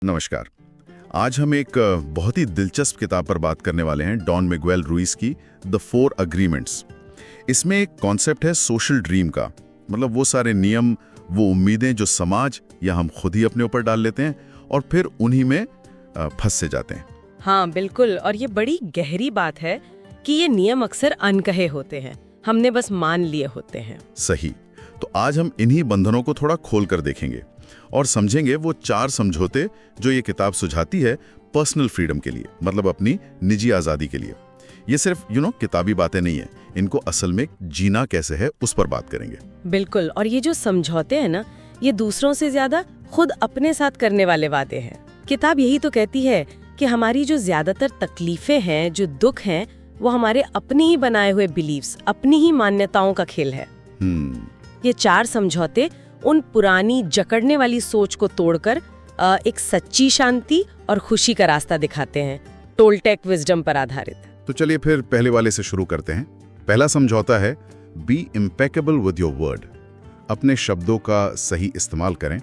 नमस्कार। आज हम एक बहुत ही दिलचस्प किताब पर बात करने वाले हैं, डॉन मिगुएल रुइस की द 4 अग्रीमेंट्स। इसमें एक कॉन्सेप्ट है सोशल ड्रीम का, मतलब वो सारे नियम, वो उम्मीदें जो समाज या हम खुद ही अपने ऊपर डाल लेते हैं और फिर उन्हीं में फंस से जाते हैं। हाँ बिल्कुल, और ये बड़ी गहरी बात है कि ये नियम अक्सर अनकहे होते हैं, हमने बस मान लिए होते हैं। सही। तो आज हम इन्हीं बंधनों को थोड़ा खोल कर देखेंगे और समझेंगे वो 4 समझौते जो ये किताब सुझाती है पर्सनल फ्रीडम के लिए, मतलब अपनी निजी आज़ादी के लिए। ये सिर्फ किताबी बातें नहीं है, इनको असल में जीना कैसे है उस पर बात करेंगे। बिल्कुल, और ये जो समझौते हैं ना, ये दूसरों से ज्यादा खुद अपने साथ करने वाले वादे हैं। किताब यही तो कहती है कि हमारी जो ज्यादातर तकलीफें हैं, जो दुख हैं, वो हमारे अपने ही बनाए हुए बिलीव्स, अपनी ही मान्यताओं का खेल है। ये 4 समझौते उन पुरानी जकड़ने वाली सोच को तोड़कर एक सच्ची शांति और खुशी का रास्ता दिखाते हैं, टोल्टेक विजडम पर आधारित। तो चलिए फिर पहले वाले से शुरू करते हैं। पहला समझौता है be impeccable with your word, अपने शब्दों का सही इस्तेमाल करें।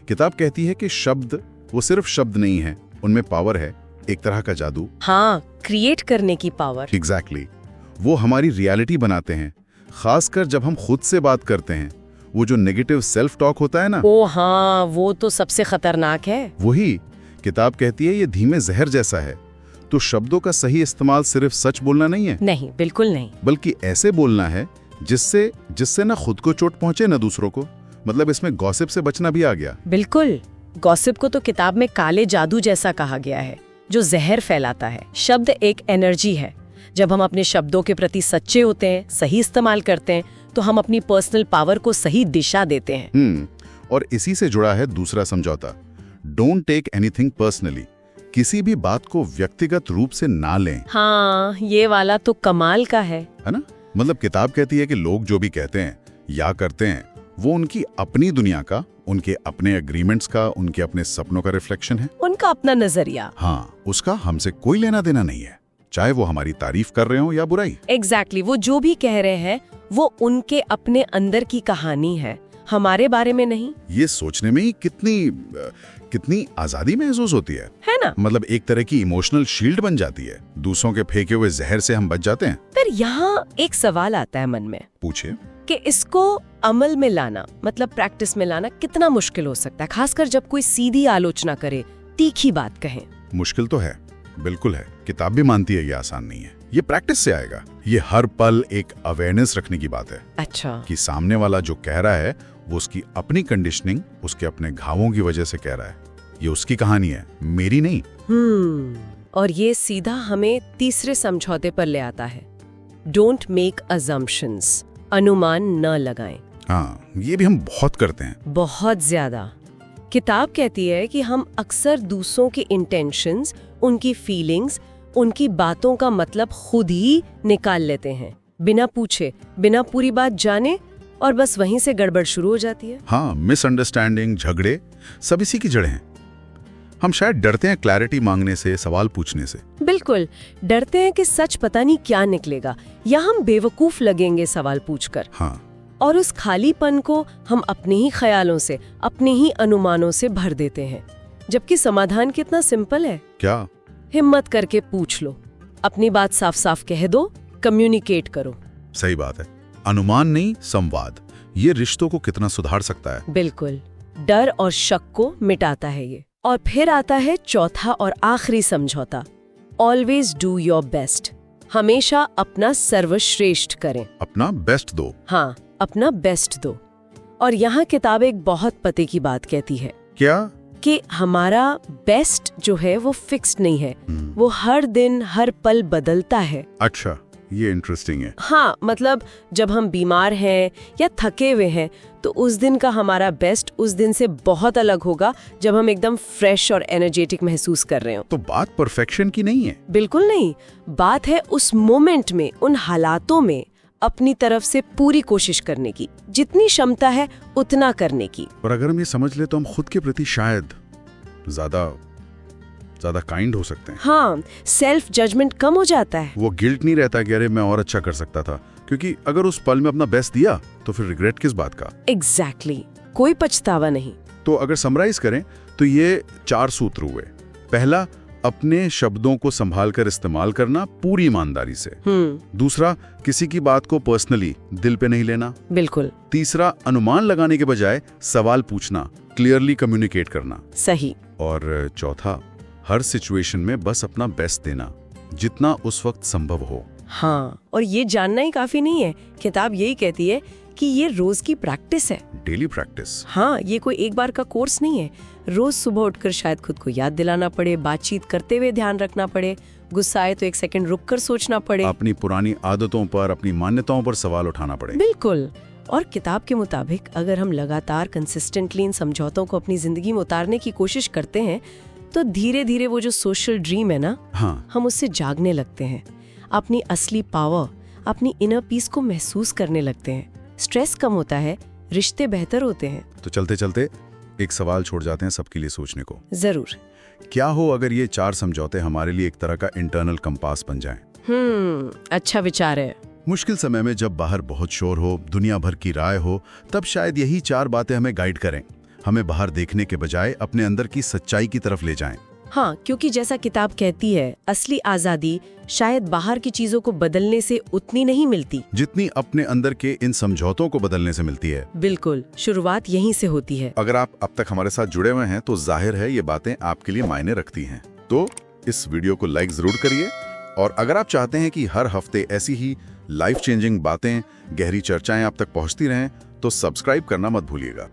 किताब कहती है कि शब्द वो सिर्फ शब्द नहीं है, उनमें पावर है, एक तरह का जादू। हाँ, क्रिएट करने की पावर। एग्जैक्टली। वो हमारी रियलिटी बनाते हैं, खासकर जब हम खुद से बात करते हैं। वो जो नेगेटिव सेल्फ टॉक होता है ना, ओ हाँ, वो तो सबसे खतरनाक है। वही किताब कहती है ये धीमे जहर जैसा है। तो शब्दों का सही इस्तेमाल सिर्फ सच बोलना नहीं है, नहीं, बिल्कुल नहीं, बल्कि ऐसे बोलना है जिससे ना खुद को चोट पहुंचे ना दूसरों को। मतलब इसमें गॉसिप से बचना भी आ गया। बिल्कुल। गॉसिप को तो किताब में काले जादू जैसा कहा गया है, जो जहर फैलाता है। शब्द एक एनर्जी है। जब हम अपने शब्दों के प्रति सच्चे होते हैं, सही इस्तेमाल करते हैं, तो हम अपनी पर्सनल पावर को सही दिशा देते हैं। और इसी से जुड़ा है दूसरा समझौता, डोंट टेक एनीथिंग पर्सनली, किसी भी बात को व्यक्तिगत रूप से ना लें। हाँ, ये वाला तो कमाल का है ना? मतलब किताब कहती है कि लोग जो भी कहते हैं या करते हैं, वो उनकी अपनी दुनिया का, उनके अपने एग्रीमेंट्स का, उनके अपने सपनों का रिफ्लेक्शन है, उनका अपना नजरिया। हाँ, उसका हमसे कोई लेना देना नहीं है, चाहे वो हमारी तारीफ कर रहे हो या बुराई। एग्जैक्टली, वो जो भी कह रहे हैं वो उनके अपने अंदर की कहानी है, हमारे बारे में नहीं। ये सोचने में ही कितनी आजादी महसूस होती है ना? मतलब एक तरह की इमोशनल शील्ड बन जाती है, दूसरों के फेंके हुए जहर से हम बच जाते हैं। पर यहाँ एक सवाल आता है मन में, पूछिए, कि इसको अमल में लाना, मतलब प्रैक्टिस में लाना कितना मुश्किल हो सकता है, खासकर जब कोई सीधी आलोचना करे, तीखी बात कहे। मुश्किल तो है, बिल्कुल है। किताब भी मानती है ये आसान नहीं है, ये प्रैक्टिस से आएगा। ये हर पल एक अवेयरनेस रखने की बात है। अच्छा। कि सामने वाला जो कह रहा है वो उसकी अपनी कंडीशनिंग, उसके अपने घावों की वजह से कह रहा है। ये उसकी कहानी है, मेरी नहीं। और ये सीधा हमें तीसरे समझौते पर ले आता है, डोंट मेक अजम्पशंस, अनुमान न लगाएं। हाँ, ये भी हम बहुत करते हैं, बहुत ज्यादा। किताब कहती है कि हम अक्सर दूसरों की इंटेंशंस, उनकी फीलिंग्स, उनकी बातों का मतलब खुद ही निकाल लेते हैं, बिना पूछे, बिना पूरी बात जाने, और बस वहीं से गड़बड़ शुरू हो जाती है। हाँ, मिसअंडरस्टैंडिंग, झगड़े, सब इसी की जड़ें हैं। हम शायद डरते हैं क्लैरिटी मांगने से, सवाल पूछने से। बिल्कुल, डरते हैं कि सच पता नहीं क्या निकलेगा, या हम बेवकूफ लगेंगे सवाल पूछकर। हाँ। और उस खालीपन को हम अपने ही ख्यालों से, अपने ही अनुमानों से भर देते हैं, जबकि समाधान कितना सिंपल है। क्या? हिम्मत करके पूछ लो, अपनी बात साफ साफ कह दो, कम्युनिकेट करो। सही बात है, अनुमान नहीं, संवाद। ये रिश्तों को कितना सुधार सकता है। बिल्कुल, डर और शक को मिटाता है ये। और फिर आता है चौथा और आखिरी समझौता, ऑलवेज डू योर बेस्ट, हमेशा अपना सर्वश्रेष्ठ करें। अपना बेस्ट दो। हाँ, अपना बेस्ट दो। और यहाँ किताब एक बहुत पते की बात कहती है। क्या? कि हमारा बेस्ट जो है वो फिक्स्ड नहीं है, वो हर दिन हर पल बदलता है। अच्छा, ये इंटरेस्टिंग है। हाँ, मतलब जब हम बीमार हैं या थके हुए हैं, तो उस दिन का हमारा बेस्ट उस दिन से बहुत अलग होगा जब हम एकदम फ्रेश और एनर्जेटिक महसूस कर रहे हो। तो बात परफेक्शन की नहीं है। बिल्कुल नहीं, बात है उस मोमेंट में, उन हालातों में अपनी तरफ से पूरी कोशिश करने की, जितनी क्षमता है उतना करने की। और अगर हम ये समझ ले तो हम खुद के प्रति शायद ज्यादा काइंड हो सकते हैं। हाँ, सेल्फ जजमेंट कम हो जाता है। वो गिल्ट नहीं रहता कि अरे मैं और अच्छा कर सकता था, क्योंकि अगर उस पल में अपना बेस्ट दिया तो फिर रिग्रेट किस बात का। एग्जैक्टली, कोई पछतावा नहीं। तो अगर समराइज करें तो ये 4 सूत्र हुए। पहला, अपने शब्दों को संभाल कर इस्तेमाल करना पूरी ईमानदारी से। दूसरा, किसी की बात को पर्सनली दिल पे नहीं लेना। बिल्कुल तीसरा, अनुमान लगाने के बजाय सवाल पूछना, क्लियरली कम्युनिकेट करना। सही। और चौथा, हर सिचुएशन में बस अपना बेस्ट देना, जितना उस वक्त संभव हो। हाँ, और ये जानना ही काफी नहीं है। किताब यही कहती है कि ये रोज की प्रैक्टिस है। Daily practice. हाँ, ये कोई एक बार का कोर्स नहीं है। रोज सुबह उठकर शायद खुद को याद दिलाना पड़े, बातचीत करते हुए ध्यान रखना पड़े, गुस्सा आए तो 1 सेकंड रुककर सोचना पड़े, अपनी पुरानी आदतों पर, अपनी मान्यताओं पर सवाल उठाना पड़े। बिल्कुल। और किताब के मुताबिक अगर हम लगातार कंसिस्टेंटली इन समझौतों को अपनी जिंदगी में उतारने की कोशिश करते हैं तो धीरे धीरे वो जो सोशल ड्रीम है ना, हाँ, हम उससे जागने लगते हैं, अपनी असली पावर, अपनी इनर पीस को महसूस करने लगते हैं। स्ट्रेस कम होता है, रिश्ते बेहतर होते हैं। तो चलते चलते एक सवाल छोड़ जाते हैं सबके लिए सोचने को। जरूर। क्या हो अगर ये 4 समझौते हमारे लिए एक तरह का इंटरनल कंपास बन जाएं? अच्छा विचार है। मुश्किल समय में जब बाहर बहुत शोर हो, दुनिया भर की राय हो, तब शायद यही 4 बातें हमें गाइड करें, हमें बाहर देखने के बजाय अपने अंदर की सच्चाई की तरफ ले जाएं। हाँ, क्योंकि जैसा किताब कहती है, असली आजादी शायद बाहर की चीजों को बदलने से उतनी नहीं मिलती जितनी अपने अंदर के इन समझौतों को बदलने से मिलती है। बिल्कुल, शुरुआत यहीं से होती है। अगर आप अब तक हमारे साथ जुड़े हुए हैं तो जाहिर है ये बातें आपके लिए मायने रखती हैं। तो इस वीडियो को लाइक जरूर करिए, और अगर आप चाहते हैं कि हर हफ्ते ऐसी ही लाइफ चेंजिंग बातें, गहरी चर्चाएं आप तक पहुंचती रहें, तो सब्सक्राइब करना मत भूलिएगा।